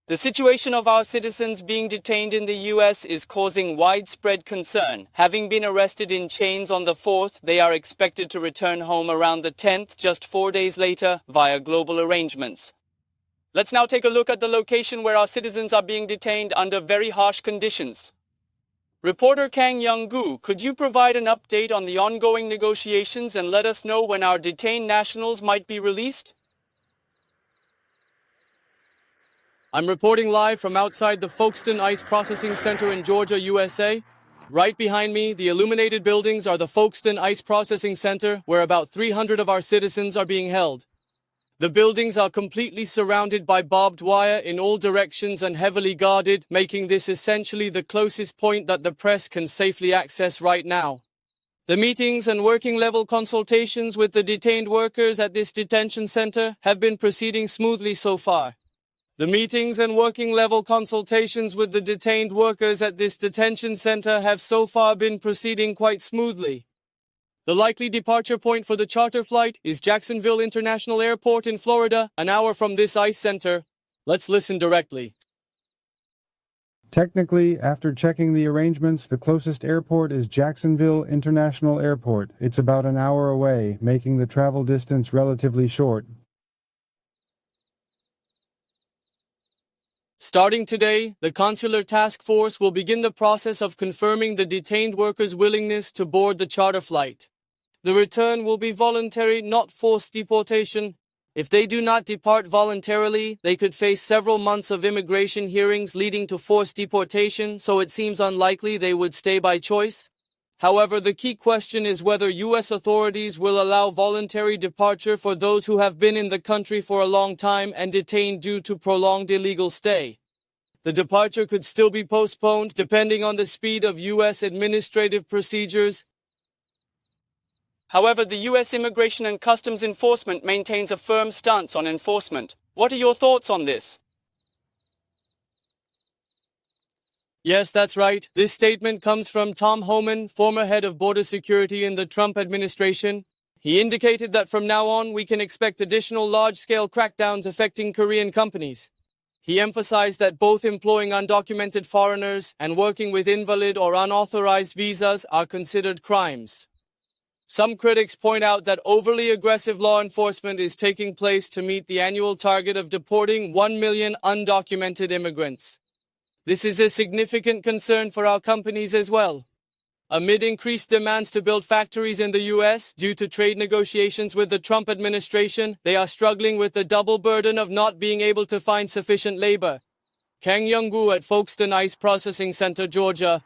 The situation of our citizens being detained in the US is causing widespread concern. Having been arrested in chains on the 4th, they are expected to return home around the 10th, just 4 days later, via global arrangements. Let's now take a look at the location where our citizens are being detained under very harsh conditions. Reporter Kang Young-gu, could you provide an update on the ongoing negotiations and let us know when our detained nationals might be released? I'm reporting live from outside the Folkestone Ice Processing Center in Georgia, USA. Right behind me, the illuminated buildings are the Folkestone Ice Processing Center, where about 300 of our citizens are being held. The buildings are completely surrounded by barbed wire in all directions and heavily guarded, making this essentially the closest point that the press can safely access right now. The meetings and working-level consultations with the detained workers at this detention center have been proceeding smoothly so far. The meetings and working-level consultations with the detained workers at this detention center have so far been proceeding quite smoothly. The likely departure point for the charter flight is Jacksonville International Airport in Florida, an hour from this ICE center. Let's listen directly. Technically, after checking the arrangements, the closest airport is Jacksonville International Airport. It's about an hour away, making the travel distance relatively short. Starting today, the Consular Task Force will begin the process of confirming the detained workers' willingness to board the charter flight. The return will be voluntary, not forced deportation. If they do not depart voluntarily, they could face several months of immigration hearings leading to forced deportation, so it seems unlikely they would stay by choice. However, the key question is whether U.S. authorities will allow voluntary departure for those who have been in the country for a long time and detained due to prolonged illegal stay. The departure could still be postponed depending on the speed of U.S. administrative procedures. However, the US Immigration and Customs Enforcement maintains a firm stance on enforcement. What are your thoughts on this? Yes, that's right. This statement comes from Tom Homan, former head of border security in the Trump administration. He indicated that from now on we can expect additional large-scale crackdowns affecting Korean companies. He emphasized that both employing undocumented foreigners and working with invalid or unauthorized visas are considered crimes. Some critics point out that overly aggressive law enforcement is taking place to meet the annual target of deporting 1 million undocumented immigrants. This is a significant concern for our companies as well. Amid increased demands to build factories in the U.S. due to trade negotiations with the Trump administration, they are struggling with the double burden of not being able to find sufficient labor. Kang Young-gu at Folkestone Ice Processing Center, Georgia.